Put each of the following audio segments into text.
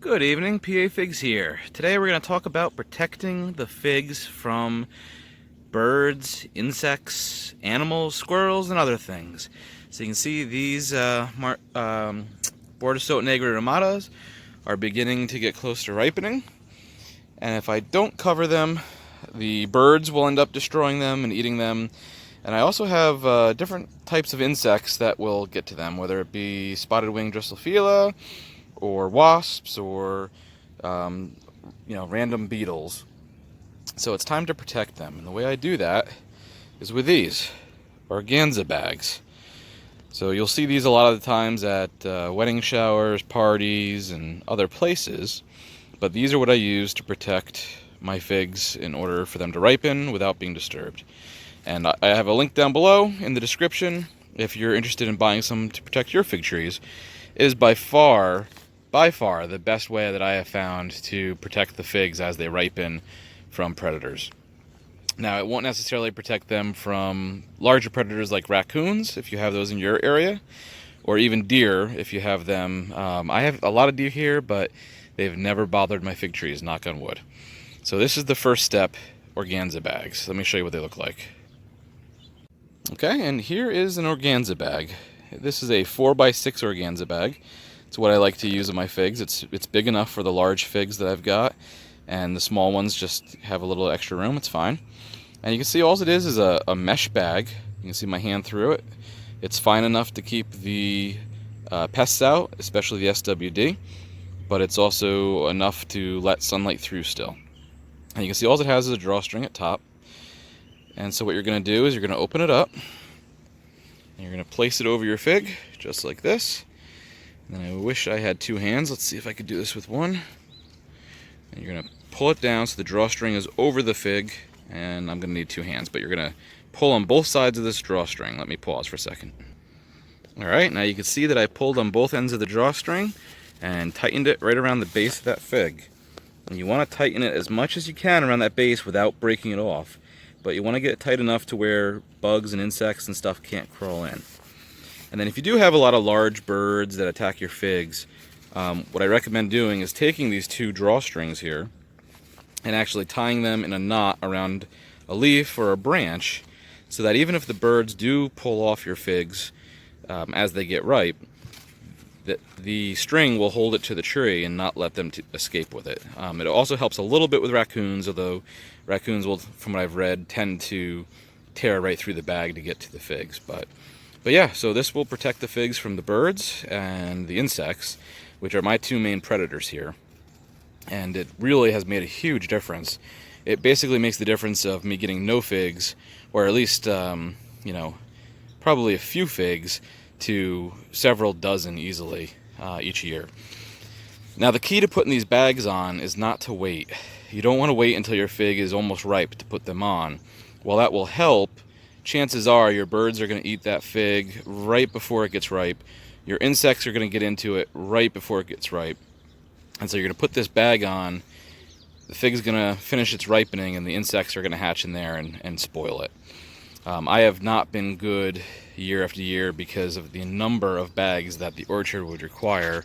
Good evening, PA Figs here. Today we're going to talk about protecting the figs from birds, insects, animals, squirrels, and other things. So you can see these Border Sote Negri Ramadas are beginning to get close to ripening. And if I don't cover them, the birds will end up destroying them and eating them. And I also have different types of insects that will get to them, whether it be spotted-winged Drosophila, or wasps, or random beetles. So it's time to protect them, and the way I do that is with these Organza bags. So you'll see these a lot of the times at wedding showers, parties, and other places, but these are what I use to protect my figs in order for them to ripen without being disturbed. And I have a link down below in the description if you're interested in buying some to protect your fig trees. It is by far the best way that I have found to protect the figs as they ripen from predators. Now, it won't necessarily protect them from larger predators like raccoons, if you have those in your area, or even deer, if you have them. I have a lot of deer here, but they've never bothered my fig trees, knock on wood. So this is the first step, Organza bags. Let me show you what they look like. Okay, and here is an Organza bag. This is a 4x6 Organza bag. It's what I like to use in my figs. It's big enough for the large figs that I've got, and the small ones just have a little extra room. It's fine. And you can see all it is a mesh bag. You can see my hand through it. It's fine enough to keep the pests out, especially the SWD, but it's also enough to let sunlight through still. And you can see all it has is a drawstring at top. And so what you're going to do is you're going to open it up, and you're going to place it over your fig, just like this. And I wish I had two hands. Let's see if I could do this with one. And you're going to pull it down so the drawstring is over the fig, and I'm going to need two hands, but you're going to pull on both sides of this drawstring. Let me pause for a second. Alright, now you can see that I pulled on both ends of the drawstring and tightened it right around the base of that fig. And you want to tighten it as much as you can around that base without breaking it off. But you want to get it tight enough to where bugs and insects and stuff can't crawl in. And then if you do have a lot of large birds that attack your figs, what I recommend doing is taking these two drawstrings here and actually tying them in a knot around a leaf or a branch, so that even if the birds do pull off your figs as they get ripe, the string will hold it to the tree and not let them escape with it. It also helps a little bit with raccoons, although raccoons will, from what I've read, tend to tear right through the bag to get to the figs. But yeah, so this will protect the figs from the birds and the insects, which are my two main predators here. And it really has made a huge difference. It basically makes the difference of me getting no figs, or at least, probably a few figs, to several dozen easily each year. Now, the key to putting these bags on is not to wait. You don't want to wait until your fig is almost ripe to put them on. While that will help, chances are your birds are going to eat that fig right before it gets ripe. Your insects are going to get into it right before it gets ripe. And so you're going to put this bag on, the fig's going to finish its ripening, and the insects are going to hatch in there and spoil it. I have not been good year after year because of the number of bags that the orchard would require.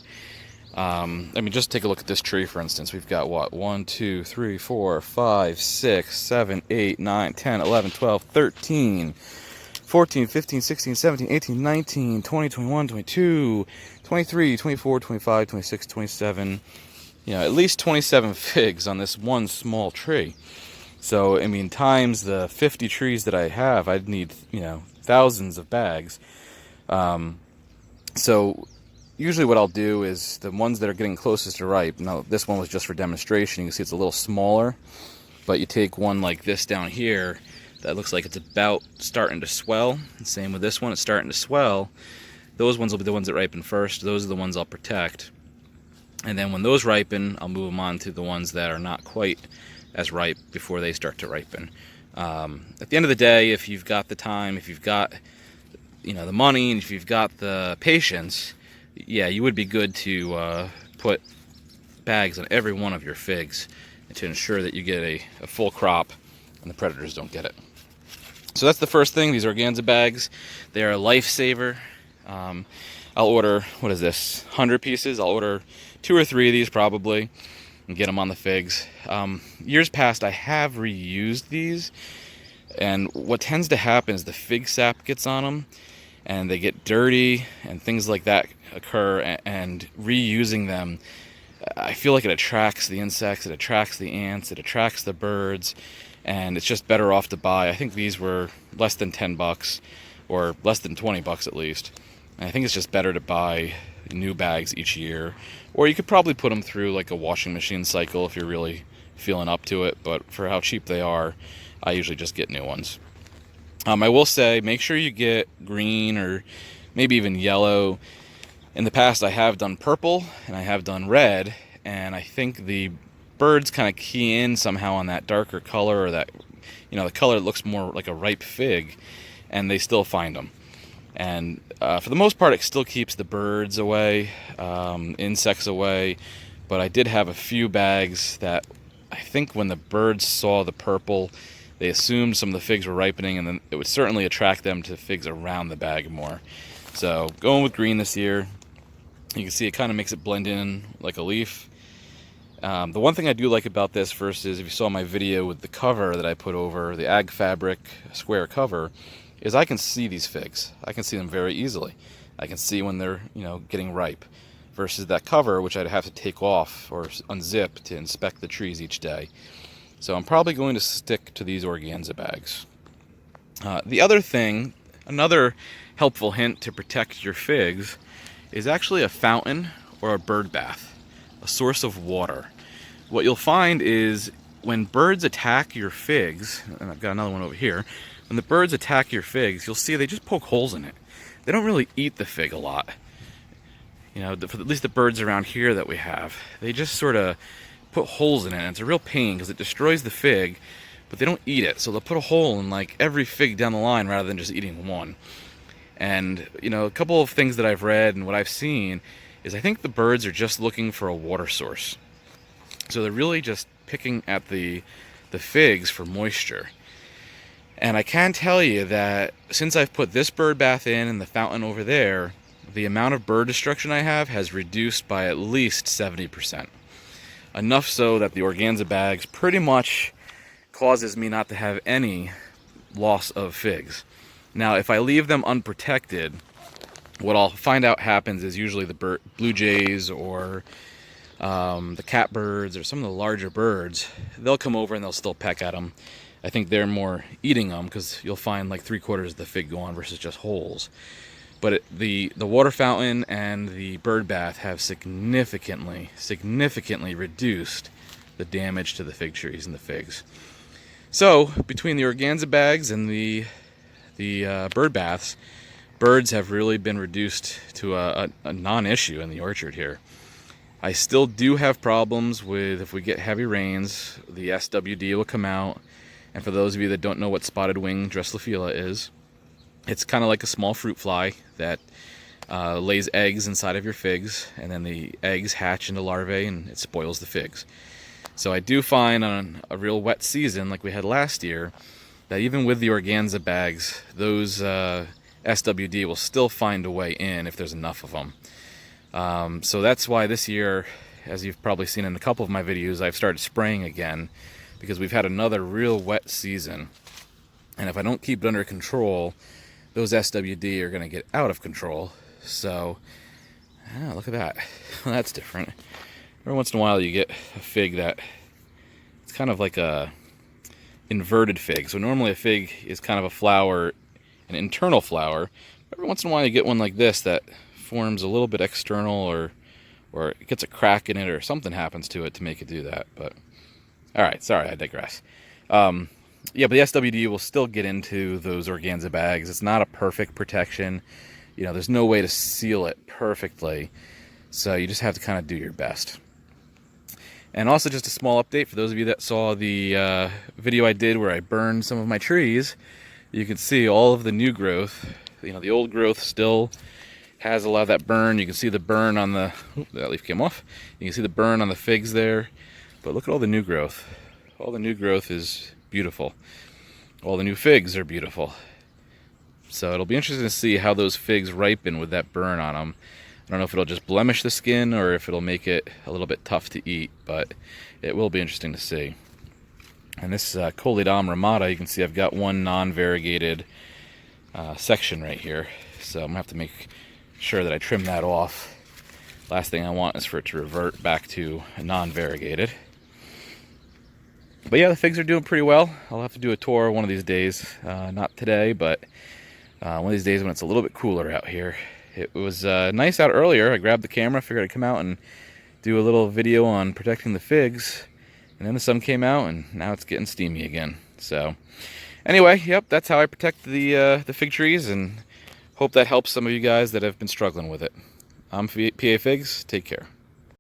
Just take a look at this tree, for instance. We've got, 1, 2, 3, 4, 5, 6, 7, 8, 9, 10, 11, 12, 13, 14, 15, 16, 17, 18, 19, 20, 21, 22, 23, 24, 25, 26, 27, at least 27 figs on this one small tree. So, times the 50 trees that I have, I'd need, thousands of bags. So usually what I'll do is the ones that are getting closest to ripe, now this one was just for demonstration, you can see it's a little smaller, but you take one like this down here that looks like it's about starting to swell. Same with this one, it's starting to swell. Those ones will be the ones that ripen first. Those are the ones I'll protect. And then when those ripen, I'll move them on to the ones that are not quite as ripe before they start to ripen. At the end of the day, if you've got the time, if you've got the money, and if you've got the patience, yeah, you would be good to put bags on every one of your figs to ensure that you get a full crop and the predators don't get it. So that's the first thing, these Organza bags. They are a lifesaver. I'll order, 100 pieces. I'll order 2 or 3 of these probably, and get them on the figs. Years past, I have reused these, and what tends to happen is the fig sap gets on them, and they get dirty, and things like that occur, and reusing them, I feel like it attracts the insects, it attracts the ants, it attracts the birds, and it's just better off to buy. I think these were less than 10 bucks, or less than 20 bucks at least. And I think it's just better to buy new bags each year, or you could probably put them through like a washing machine cycle if you're really feeling up to it, but for how cheap they are, I usually just get new ones. I will say, make sure you get green or maybe even yellow. In the past, I have done purple and I have done red, and I think the birds kind of key in somehow on that darker color, or that, the color that looks more like a ripe fig, and they still find them. And for the most part, it still keeps the birds away, insects away, but I did have a few bags that I think when the birds saw the purple, they assumed some of the figs were ripening, and then it would certainly attract them to figs around the bag more. So going with green this year. You can see it kind of makes it blend in like a leaf. The one thing I do like about this versus if you saw my video with the cover that I put over, the ag fabric square cover, is I can see these figs. I can see them very easily. I can see when they're, getting ripe, versus that cover, which I'd have to take off or unzip to inspect the trees each day. So I'm probably going to stick to these organza bags. The other thing, another helpful hint to protect your figs, is actually a fountain or a bird bath, a source of water. What you'll find is when birds attack your figs, and I've got another one over here, when the birds attack your figs, you'll see they just poke holes in it. They don't really eat the fig a lot. For at least the birds around here that we have, they just sort of put holes in it, and it's a real pain because it destroys the fig, but they don't eat it. So they'll put a hole in like every fig down the line rather than just eating one. And, a couple of things that I've read and what I've seen is I think the birds are just looking for a water source. So they're really just picking at the figs for moisture. And I can tell you that since I've put this bird bath in and the fountain over there, the amount of bird destruction I have has reduced by at least 70%. Enough so that the organza bags pretty much causes me not to have any loss of figs. Now, if I leave them unprotected, what I'll find out happens is usually the blue jays or the catbirds or some of the larger birds, they'll come over and they'll still peck at them. I think they're more eating them because you'll find like 3/4 of the fig gone versus just holes. But the water fountain and the bird bath have significantly reduced the damage to the fig trees and the figs. So between the organza bags and the bird baths, birds have really been reduced to a non-issue in the orchard here. I still do have problems with, if we get heavy rains, the SWD will come out. And for those of you that don't know what spotted wing Drosophila is, it's kind of like a small fruit fly that lays eggs inside of your figs, and then the eggs hatch into larvae and it spoils the figs. So I do find on a real wet season like we had last year, that even with the organza bags, those SWD will still find a way in if there's enough of them. So that's why this year, as you've probably seen in a couple of my videos, I've started spraying again, because we've had another real wet season. And if I don't keep it under control, those SWD are going to get out of control. So, look at that. That's different. Every once in a while you get a fig that, it's kind of like a inverted fig. So normally a fig is kind of a flower, an internal flower. Every once in a while you get one like this that forms a little bit external, or it gets a crack in it, or something happens to it to make it do that. But all right, sorry, I digress. Yeah, but the SWD will still get into those organza bags. It's not a perfect protection. There's no way to seal it perfectly. So you just have to kind of do your best. And also just a small update for those of you that saw the video I did where I burned some of my trees. You can see all of the new growth. The old growth still has a lot of that burn. You can see the burn on the, that leaf came off. You can see the burn on the figs there. But look at all the new growth. All the new growth is beautiful. All the new figs are beautiful. So it'll be interesting to see how those figs ripen with that burn on them. I don't know if it'll just blemish the skin or if it'll make it a little bit tough to eat, but it will be interesting to see. And this Coleodon ramata, you can see I've got one non-variegated section right here. So I'm going to have to make sure that I trim that off. Last thing I want is for it to revert back to non-variegated. But yeah, the figs are doing pretty well. I'll have to do a tour one of these days. Not today, but one of these days when it's a little bit cooler out here. It was nice out earlier. I grabbed the camera, figured I'd come out and do a little video on protecting the figs. And then the sun came out, and now it's getting steamy again. So anyway, yep, that's how I protect the fig trees, and hope that helps some of you guys that have been struggling with it. I'm PA Figs. Take care.